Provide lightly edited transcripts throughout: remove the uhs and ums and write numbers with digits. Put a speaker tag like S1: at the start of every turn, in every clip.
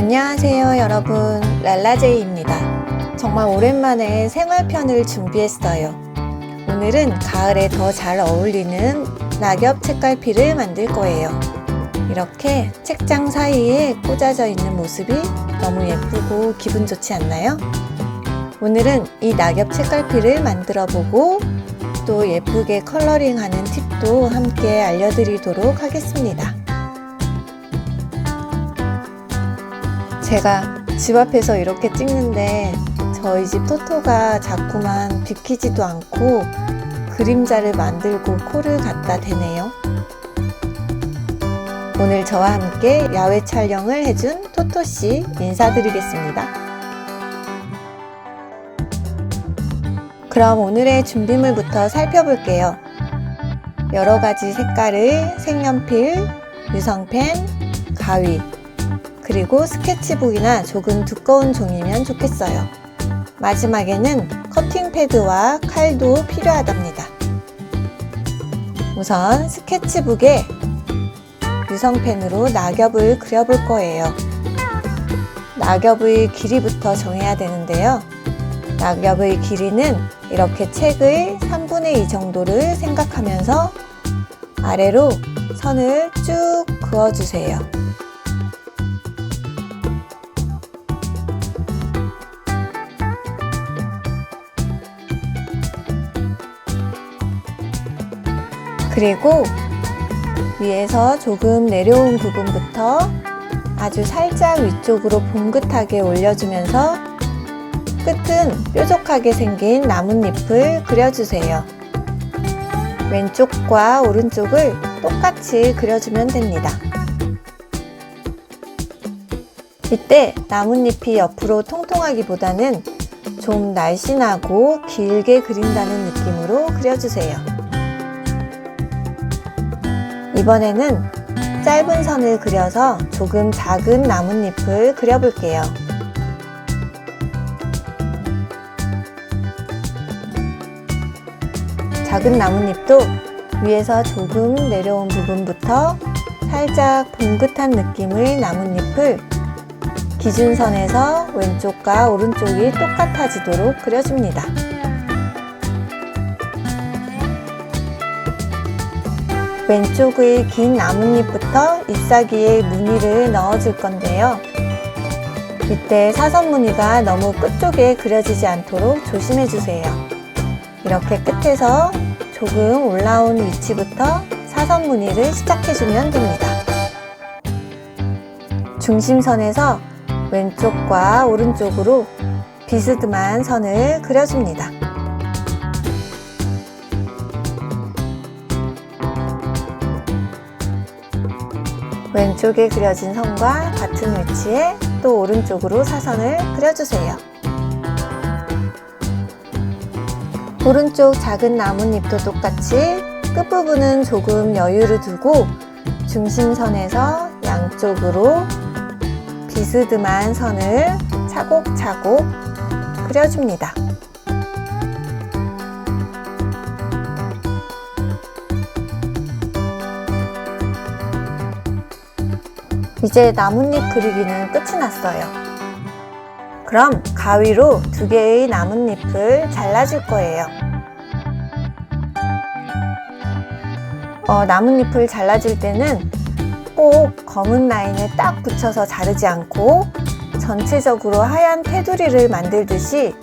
S1: 안녕하세요 여러분, 랄라제이입니다. 정말 오랜만에 생활편을 준비했어요. 오늘은 가을에 더 잘 어울리는 낙엽 책갈피를 만들 거예요. 이렇게 책장 사이에 꽂아져 있는 모습이 너무 예쁘고 기분 좋지 않나요? 오늘은 이 낙엽 책갈피를 만들어 보고 또 예쁘게 컬러링하는 팁도 함께 알려드리도록 하겠습니다. 제가 집 앞에서 이렇게 찍는데 저희 집 토토가 자꾸만 비키지도 않고 그림자를 만들고 코를 갖다 대네요. 오늘 저와 함께 야외 촬영을 해준 토토씨 인사드리겠습니다. 그럼 오늘의 준비물부터 살펴볼게요. 여러가지 색깔의 색연필, 유성펜, 가위, 그리고 스케치북이나 조금 두꺼운 종이면 좋겠어요. 마지막에는 커팅 패드와 칼도 필요하답니다. 우선 스케치북에 유성펜으로 낙엽을 그려볼 거예요. 낙엽의 길이부터 정해야 되는데요. 낙엽의 길이는 이렇게 책의 3분의 2 정도를 생각하면서 아래로 선을 쭉 그어주세요. 그리고 위에서 조금 내려온 부분부터 아주 살짝 위쪽으로 봉긋하게 올려주면서 끝은 뾰족하게 생긴 나뭇잎을 그려주세요. 왼쪽과 오른쪽을 똑같이 그려주면 됩니다. 이때 나뭇잎이 옆으로 통통하기보다는 좀 날씬하고 길게 그린다는 느낌으로 그려주세요. 이번에는 짧은 선을 그려서 조금 작은 나뭇잎을 그려볼게요. 작은 나뭇잎도 위에서 조금 내려온 부분부터 살짝 봉긋한 느낌의 나뭇잎을 기준선에서 왼쪽과 오른쪽이 똑같아지도록 그려줍니다. 왼쪽의 긴 나뭇잎부터 잎사귀에 무늬를 넣어줄 건데요. 이때 사선 무늬가 너무 끝쪽에 그려지지 않도록 조심해주세요. 이렇게 끝에서 조금 올라온 위치부터 사선 무늬를 시작해주면 됩니다. 중심선에서 왼쪽과 오른쪽으로 비스듬한 선을 그려줍니다. 왼쪽에 그려진 선과 같은 위치에 또 오른쪽으로 사선을 그려주세요. 오른쪽 작은 나뭇잎도 똑같이 끝부분은 조금 여유를 두고 중심선에서 양쪽으로 비스듬한 선을 차곡차곡 그려줍니다. 이제 나뭇잎 그리기는 끝이 났어요. 그럼 가위로 2개의 나뭇잎을 잘라줄 거예요. 나뭇잎을 잘라줄 때는 꼭 검은 라인을 딱 붙여서 자르지 않고 전체적으로 하얀 테두리를 만들듯이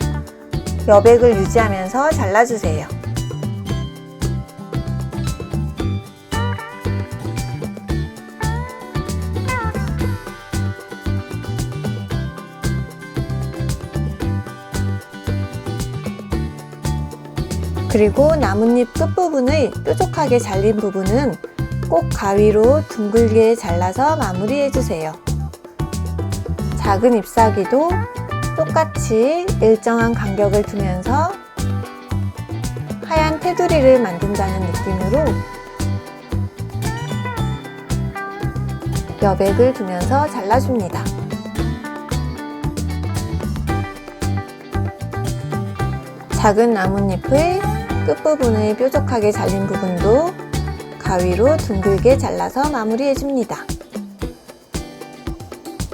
S1: 여백을 유지하면서 잘라주세요. 그리고 나뭇잎 끝부분의 뾰족하게 잘린 부분은 꼭 가위로 둥글게 잘라서 마무리해주세요. 작은 잎사귀도 똑같이 일정한 간격을 두면서 하얀 테두리를 만든다는 느낌으로 여백을 두면서 잘라줍니다. 작은 나뭇잎의 끝부분의 뾰족하게 잘린 부분도 가위로 둥글게 잘라서 마무리해줍니다.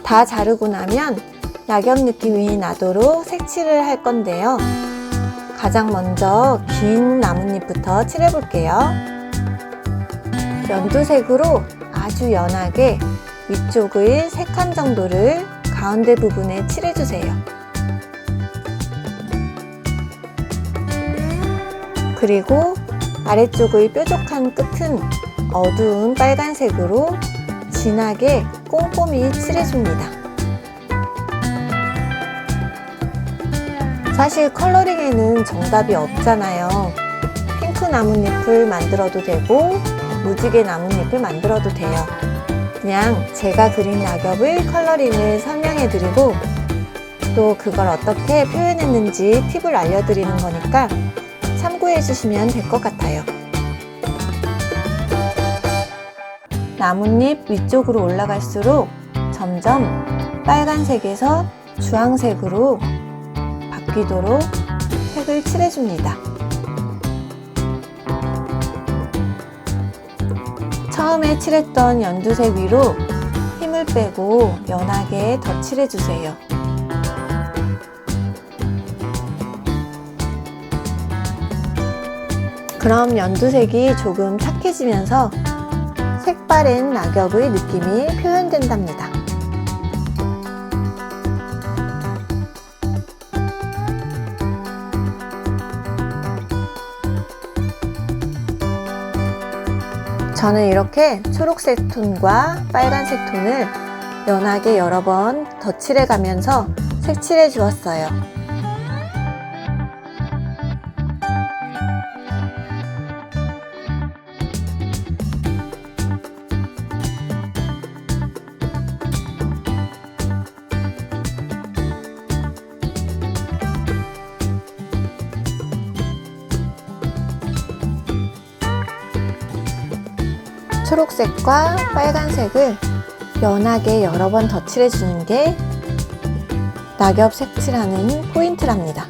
S1: 다 자르고 나면 낙엽 느낌이 나도록 색칠을 할 건데요. 가장 먼저 긴 나뭇잎부터 칠해 볼게요. 연두색으로 아주 연하게 위쪽의 3칸 정도를 가운데 부분에 칠해 주세요. 그리고 아래쪽의 뾰족한 끝은 어두운 빨간색으로 진하게 꼼꼼히 칠해줍니다. 사실 컬러링에는 정답이 없잖아요. 핑크 나뭇잎을 만들어도 되고 무지개 나뭇잎을 만들어도 돼요. 그냥 제가 그린 낙엽을 컬러링을 설명해 드리고 또 그걸 어떻게 표현했는지 팁을 알려드리는 거니까 참고해 주시면 될 것 같아요. 나뭇잎 위쪽으로 올라갈수록 점점 빨간색에서 주황색으로 바뀌도록 색을 칠해줍니다. 처음에 칠했던 연두색 위로 힘을 빼고 연하게 더 칠해주세요. 그럼 연두색이 조금 탁해지면서 색바랜 낙엽의 느낌이 표현된답니다. 저는 이렇게 초록색 톤과 빨간색 톤을 연하게 여러 번 덧칠해 가면서 색칠해 주었어요. 초록색과 빨간색을 연하게 여러 번 덧칠해 주는 게 낙엽 색칠하는 포인트랍니다.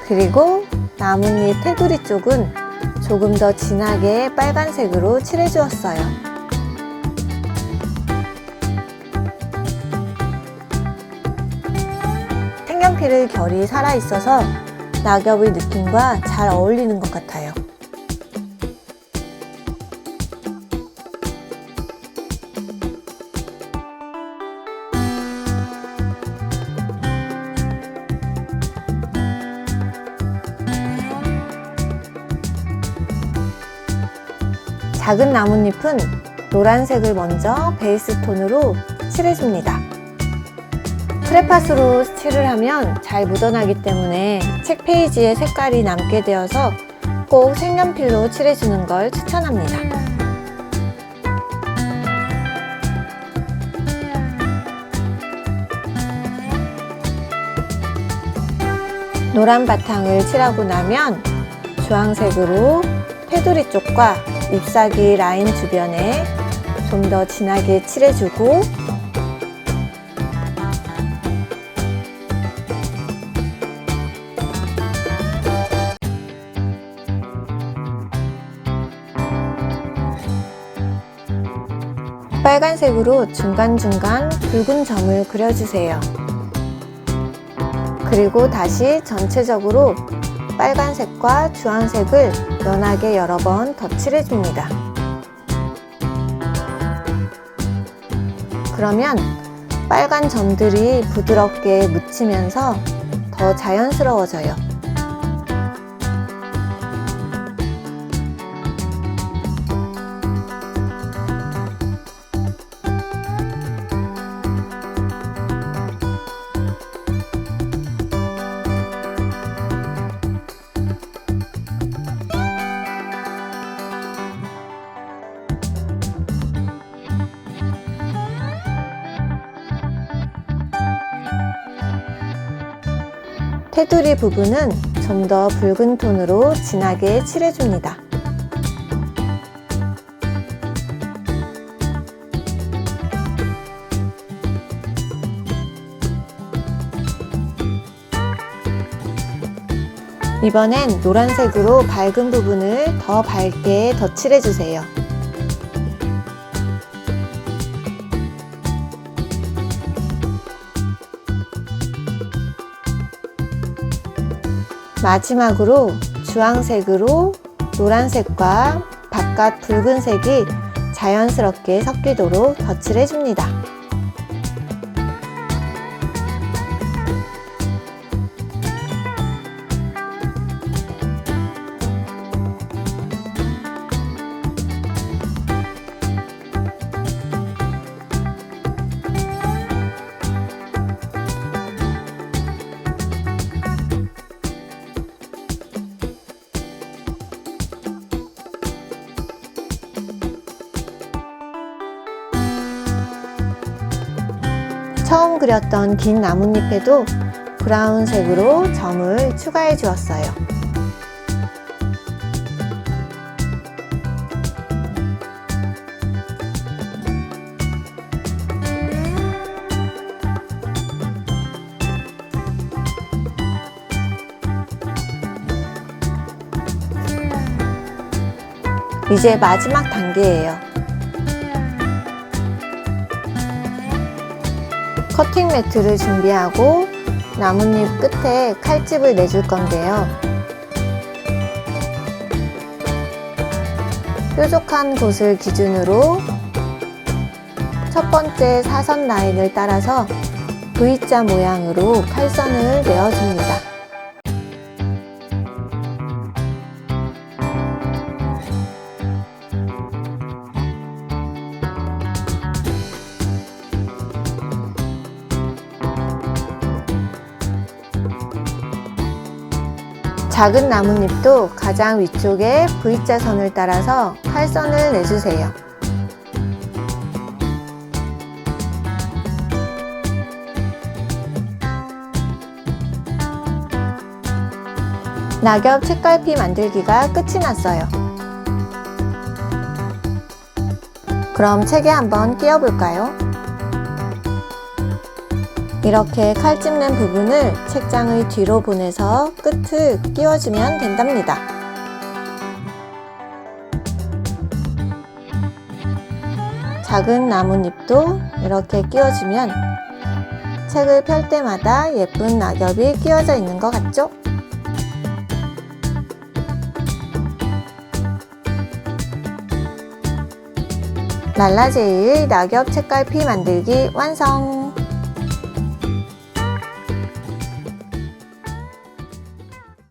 S1: 그리고 나뭇잎 테두리 쪽은 조금 더 진하게 빨간색으로 칠해 주었어요. 색연필의 결이 살아있어서 낙엽의 느낌과 잘 어울리는 것 같아요. 작은 나뭇잎은 노란색을 먼저 베이스 톤으로 칠해줍니다. 프레파스로 칠을 하면 잘 묻어나기 때문에 책 페이지에 색깔이 남게 되어서 꼭 색연필로 칠해주는 걸 추천합니다. 노란 바탕을 칠하고 나면 주황색으로 테두리 쪽과 잎사귀 라인 주변에 좀 더 진하게 칠해주고 빨간색으로 중간중간 붉은 점을 그려주세요. 그리고 다시 전체적으로 빨간색과 주황색을 연하게 여러 번 덧칠해줍니다. 그러면 빨간 점들이 부드럽게 묻히면서 더 자연스러워져요. 테두리 부분은 좀 더 붉은 톤으로 진하게 칠해줍니다. 이번엔 노란색으로 밝은 부분을 더 밝게 덧칠해주세요. 마지막으로 주황색으로 노란색과 바깥 붉은색이 자연스럽게 섞이도록 덧칠해줍니다. 처음 그렸던 긴 나뭇잎에도 브라운색으로 점을 추가해 주었어요. 이제 마지막 단계예요. 커팅 매트를 준비하고 나뭇잎 끝에 칼집을 내줄 건데요. 뾰족한 곳을 기준으로 첫 번째 사선 라인을 따라서 V자 모양으로 칼선을 내어줍니다. 작은 나뭇잎도 가장 위쪽에 V자 선을 따라서 칼선을 내주세요. 낙엽 책갈피 만들기가 끝이 났어요. 그럼 책에 한번 끼워볼까요? 이렇게 칼집 낸 부분을 책장의 뒤로 보내서 끝을 끼워주면 된답니다. 작은 나뭇잎도 이렇게 끼워주면 책을 펼 때마다 예쁜 낙엽이 끼워져 있는 것 같죠? 랄라제이의 낙엽 책갈피 만들기 완성!